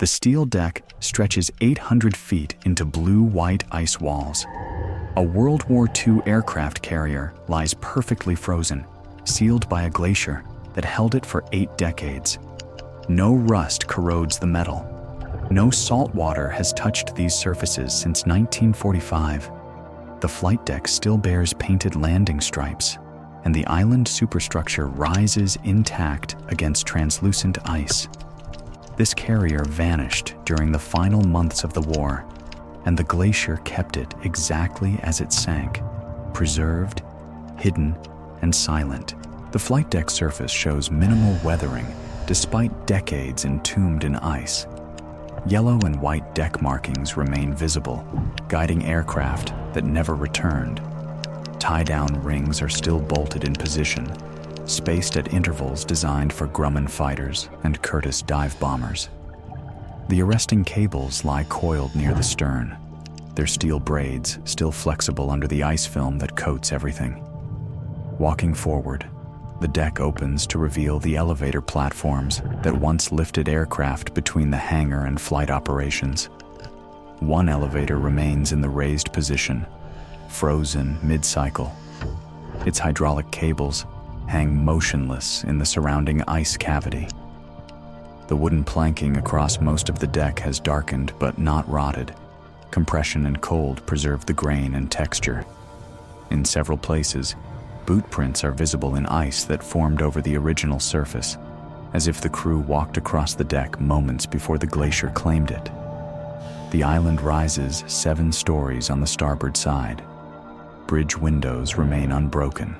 The steel deck stretches 800 feet into blue-white ice walls. A World War II aircraft carrier lies perfectly frozen, sealed by a glacier that held it for 8 decades. No rust corrodes the metal. No salt water has touched these surfaces since 1945. The flight deck still bears painted landing stripes, and the island superstructure rises intact against translucent ice. This carrier vanished during the final months of the war, and the glacier kept it exactly as it sank, preserved, hidden, and silent. The flight deck surface shows minimal weathering despite decades entombed in ice. Yellow and white deck markings remain visible, guiding aircraft that never returned. Tie-down rings are still bolted in position, spaced at intervals designed for Grumman fighters and Curtiss dive bombers. The arresting cables lie coiled near the stern, their steel braids still flexible under the ice film that coats everything. Walking forward, the deck opens to reveal the elevator platforms that once lifted aircraft between the hangar and flight operations. One elevator remains in the raised position, frozen mid-cycle. Its hydraulic cables hang motionless in the surrounding ice cavity. The wooden planking across most of the deck has darkened but not rotted. Compression and cold preserve the grain and texture. In several places, boot prints are visible in ice that formed over the original surface, as if the crew walked across the deck moments before the glacier claimed it. The island rises 7 stories on the starboard side. Bridge windows remain unbroken.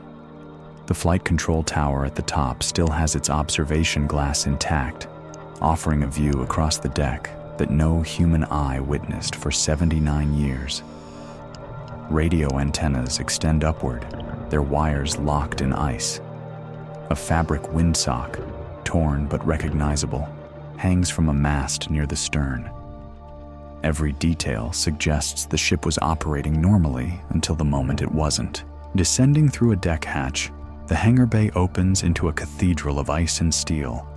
The flight control tower at the top still has its observation glass intact, offering a view across the deck that no human eye witnessed for 79 years. Radio antennas extend upward, their wires locked in ice. A fabric windsock, torn but recognizable, hangs from a mast near the stern. Every detail suggests the ship was operating normally until the moment it wasn't. Descending through a deck hatch, the hangar bay opens into a cathedral of ice and steel.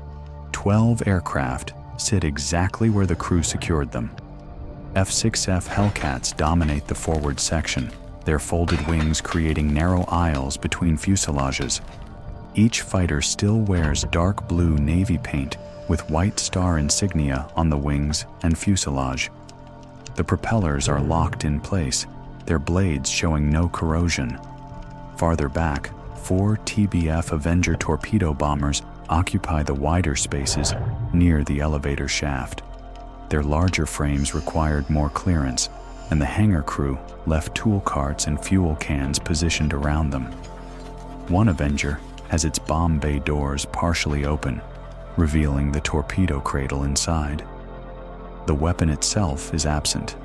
12 aircraft sit exactly where the crew secured them. F-6F Hellcats dominate the forward section, their folded wings creating narrow aisles between fuselages. Each fighter still wears dark blue navy paint with white star insignia on the wings and fuselage. The propellers are locked in place, their blades showing no corrosion. Farther back, 4 TBF Avenger torpedo bombers occupy the wider spaces near the elevator shaft. Their larger frames required more clearance, and the hangar crew left tool carts and fuel cans positioned around them. One Avenger has its bomb bay doors partially open, revealing the torpedo cradle inside. The weapon itself is absent,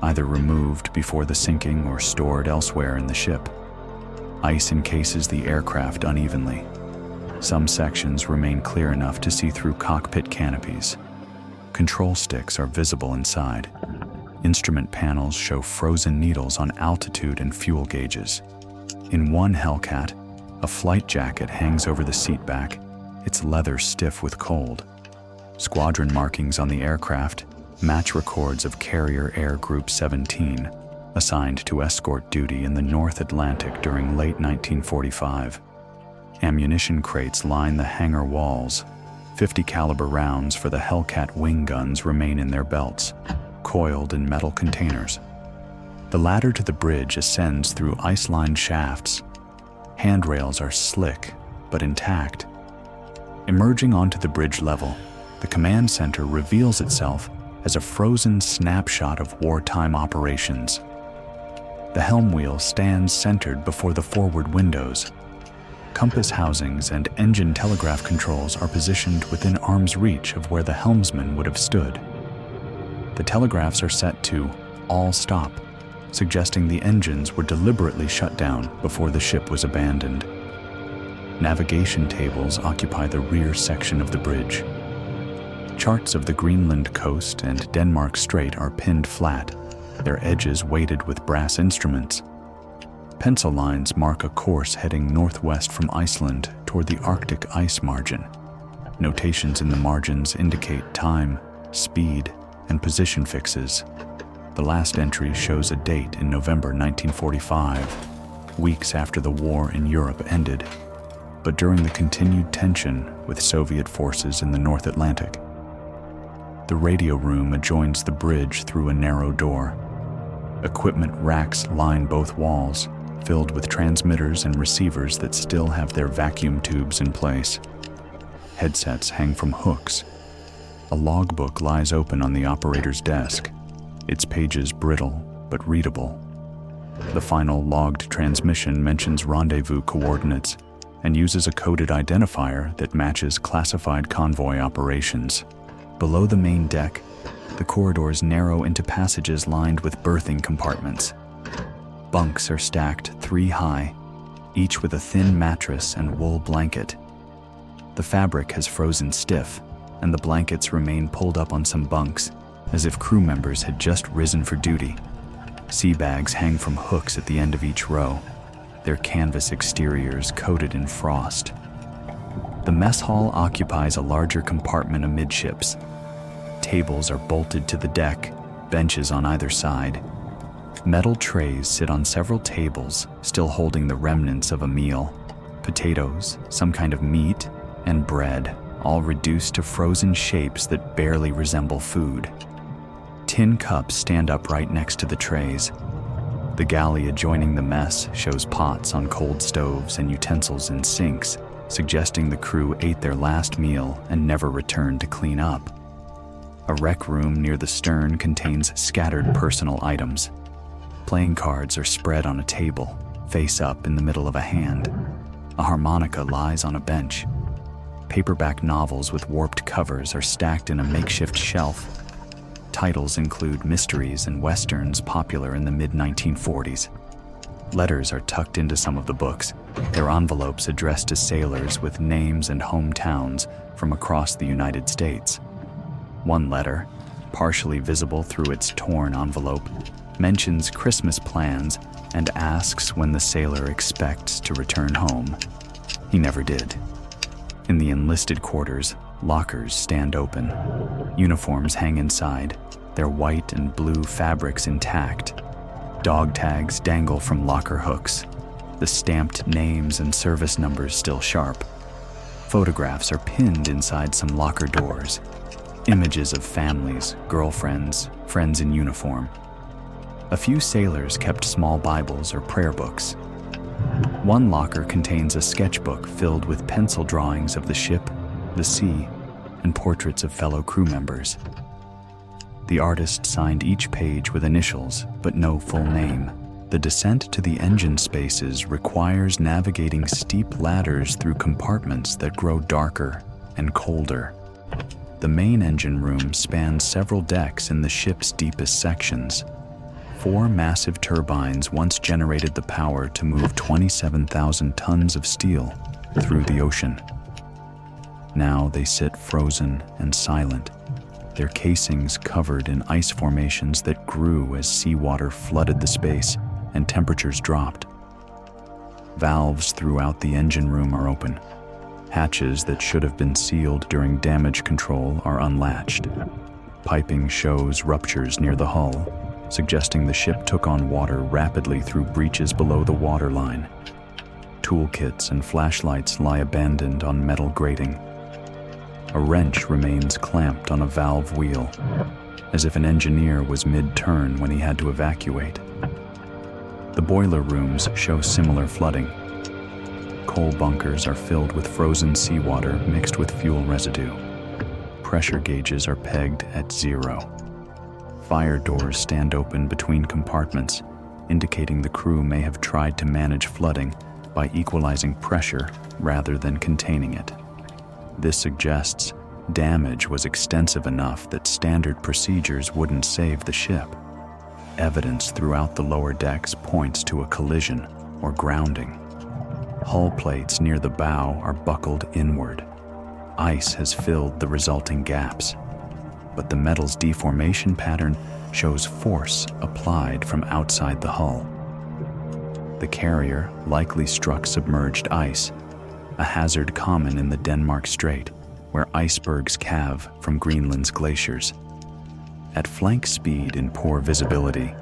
either removed before the sinking or stored elsewhere in the ship. Ice encases the aircraft unevenly. Some sections remain clear enough to see through cockpit canopies. Control sticks are visible inside. Instrument panels show frozen needles on altitude and fuel gauges. In one Hellcat, a flight jacket hangs over the seat back, its leather stiff with cold. Squadron markings on the aircraft match records of Carrier Air Group 17, assigned to escort duty in the North Atlantic during late 1945. Ammunition crates line the hangar walls. 50 caliber rounds for the Hellcat wing guns remain in their belts, coiled in metal containers. The ladder to the bridge ascends through ice-lined shafts. Handrails are slick but intact. Emerging onto the bridge level, the command center reveals itself as a frozen snapshot of wartime operations. The helm wheel stands centered before the forward windows. Compass housings and engine telegraph controls are positioned within arm's reach of where the helmsman would have stood. The telegraphs are set to all stop, suggesting the engines were deliberately shut down before the ship was abandoned. Navigation tables occupy the rear section of the bridge. Charts of the Greenland coast and Denmark Strait are pinned flat, their edges weighted with brass instruments. Pencil lines mark a course heading northwest from Iceland toward the Arctic ice margin. Notations in the margins indicate time, speed, and position fixes. The last entry shows a date in November 1945, weeks after the war in Europe ended, but during the continued tension with Soviet forces in the North Atlantic. The radio room adjoins the bridge through a narrow door. Equipment racks line both walls, filled with transmitters and receivers that still have their vacuum tubes in place. Headsets hang from hooks. A logbook lies open on the operator's desk, its pages brittle but readable. The final logged transmission mentions rendezvous coordinates and uses a coded identifier that matches classified convoy operations. Below the main deck, the corridors narrow into passages lined with berthing compartments. Bunks are stacked 3 high, each with a thin mattress and wool blanket. The fabric has frozen stiff, and the blankets remain pulled up on some bunks, as if crew members had just risen for duty. Sea bags hang from hooks at the end of each row, their canvas exteriors coated in frost. The mess hall occupies a larger compartment amidships. Tables are bolted to the deck, benches on either side. Metal trays sit on several tables, still holding the remnants of a meal. Potatoes, some kind of meat, and bread, all reduced to frozen shapes that barely resemble food. Tin cups stand upright next to the trays. The galley adjoining the mess shows pots on cold stoves and utensils in sinks, suggesting the crew ate their last meal and never returned to clean up. A rec room near the stern contains scattered personal items. Playing cards are spread on a table, face up in the middle of a hand. A harmonica lies on a bench. Paperback novels with warped covers are stacked in a makeshift shelf. Titles include mysteries and westerns popular in the mid-1940s. Letters are tucked into some of the books, their envelopes addressed to sailors with names and hometowns from across the United States. One letter, partially visible through its torn envelope, mentions Christmas plans and asks when the sailor expects to return home. He never did. In the enlisted quarters, lockers stand open. Uniforms hang inside, their white and blue fabrics intact. Dog tags dangle from locker hooks, the stamped names and service numbers still sharp. Photographs are pinned inside some locker doors. Images of families, girlfriends, friends in uniform. A few sailors kept small Bibles or prayer books. One locker contains a sketchbook filled with pencil drawings of the ship, the sea, and portraits of fellow crew members. The artist signed each page with initials, but no full name. The descent to the engine spaces requires navigating steep ladders through compartments that grow darker and colder. The main engine room spans several decks in the ship's deepest sections. 4 massive turbines once generated the power to move 27,000 tons of steel through the ocean. Now they sit frozen and silent, their casings covered in ice formations that grew as seawater flooded the space and temperatures dropped. Valves throughout the engine room are open. Hatches that should have been sealed during damage control are unlatched. Piping shows ruptures near the hull, suggesting the ship took on water rapidly through breaches below the waterline. Toolkits and flashlights lie abandoned on metal grating. A wrench remains clamped on a valve wheel, as if an engineer was mid-turn when he had to evacuate. The boiler rooms show similar flooding. Coal bunkers are filled with frozen seawater mixed with fuel residue. Pressure gauges are pegged at 0. Fire doors stand open between compartments, indicating the crew may have tried to manage flooding by equalizing pressure rather than containing it. This suggests damage was extensive enough that standard procedures wouldn't save the ship. Evidence throughout the lower decks points to a collision or grounding. Hull plates near the bow are buckled inward. Ice has filled the resulting gaps, but the metal's deformation pattern shows force applied from outside the hull. The carrier likely struck submerged ice, a hazard common in the Denmark Strait, where icebergs calve from Greenland's glaciers. At flank speed and poor visibility,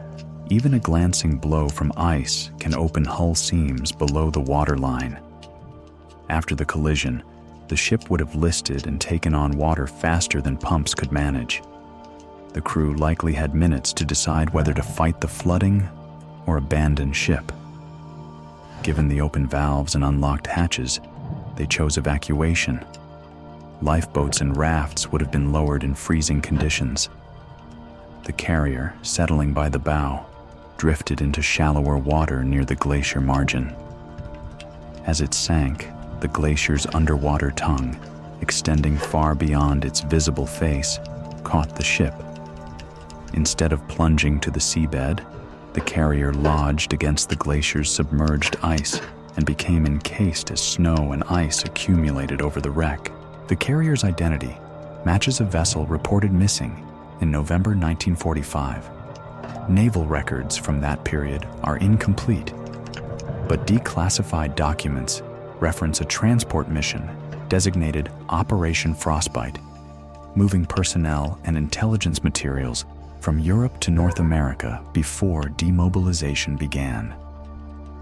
even a glancing blow from ice can open hull seams below the waterline. After the collision, the ship would have listed and taken on water faster than pumps could manage. The crew likely had minutes to decide whether to fight the flooding or abandon ship. Given the open valves and unlocked hatches, they chose evacuation. Lifeboats and rafts would have been lowered in freezing conditions. The carrier, settling by the bow, drifted into shallower water near the glacier margin. As it sank, the glacier's underwater tongue, extending far beyond its visible face, caught the ship. Instead of plunging to the seabed, the carrier lodged against the glacier's submerged ice and became encased as snow and ice accumulated over the wreck. The carrier's identity matches a vessel reported missing in November 1945. Naval records from that period are incomplete, but declassified documents reference a transport mission designated Operation Frostbite, moving personnel and intelligence materials from Europe to North America before demobilization began.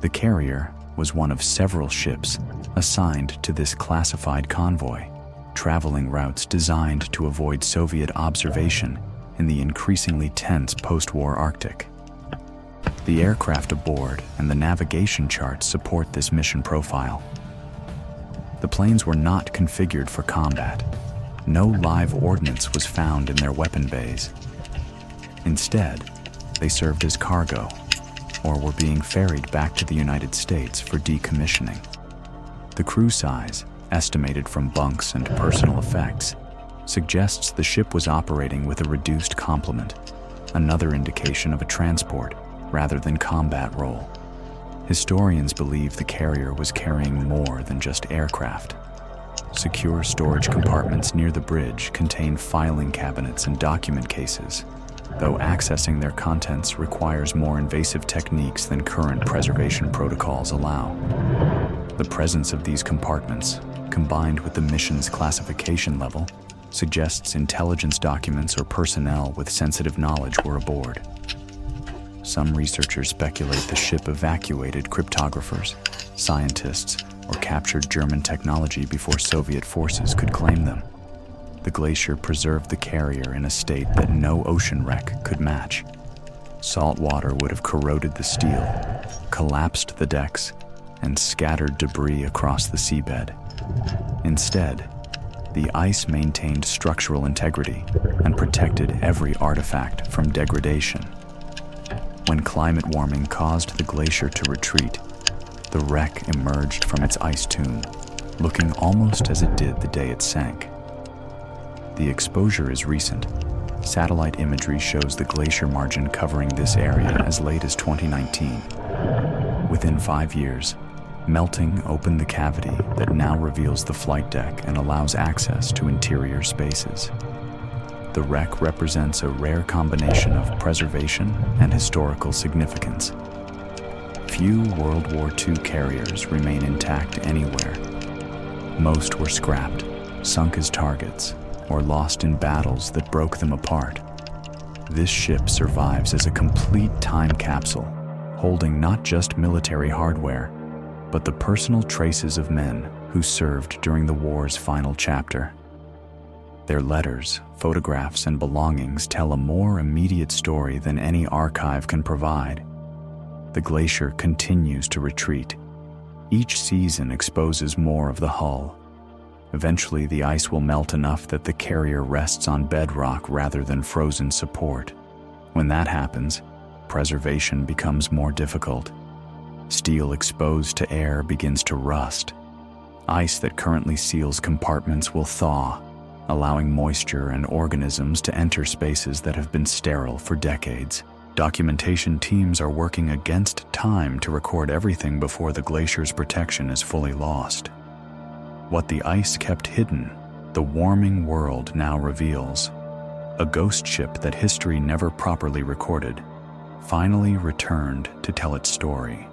The carrier was one of several ships assigned to this classified convoy, traveling routes designed to avoid Soviet observation in the increasingly tense post-war Arctic. The aircraft aboard and the navigation charts support this mission profile. The planes were not configured for combat. No live ordnance was found in their weapon bays. Instead, they served as cargo, or were being ferried back to the United States for decommissioning. The crew size, estimated from bunks and personal effects, suggests the ship was operating with a reduced complement, another indication of a transport rather than combat role. Historians believe the carrier was carrying more than just aircraft. Secure storage compartments near the bridge contain filing cabinets and document cases, though accessing their contents requires more invasive techniques than current preservation protocols allow. The presence of these compartments, combined with the mission's classification level, suggests intelligence documents or personnel with sensitive knowledge were aboard. Some researchers speculate the ship evacuated cryptographers, scientists, or captured German technology before Soviet forces could claim them. The glacier preserved the carrier in a state that no ocean wreck could match. Salt water would have corroded the steel, collapsed the decks, and scattered debris across the seabed. Instead, the ice maintained structural integrity and protected every artifact from degradation. When climate warming caused the glacier to retreat, the wreck emerged from its ice tomb, looking almost as it did the day it sank. The exposure is recent. Satellite imagery shows the glacier margin covering this area as late as 2019. Within 5 years, melting opened the cavity that now reveals the flight deck and allows access to interior spaces. The wreck represents a rare combination of preservation and historical significance. Few World War II carriers remain intact anywhere. Most were scrapped, sunk as targets, or lost in battles that broke them apart. This ship survives as a complete time capsule, holding not just military hardware, but the personal traces of men who served during the war's final chapter. Their letters, photographs, and belongings tell a more immediate story than any archive can provide. The glacier continues to retreat. Each season exposes more of the hull. Eventually, the ice will melt enough that the carrier rests on bedrock rather than frozen support. When that happens, preservation becomes more difficult. Steel exposed to air begins to rust. Ice that currently seals compartments will thaw, allowing moisture and organisms to enter spaces that have been sterile for decades. Documentation teams are working against time to record everything before the glacier's protection is fully lost. What the ice kept hidden, the warming world now reveals. A ghost ship that history never properly recorded, finally returned to tell its story.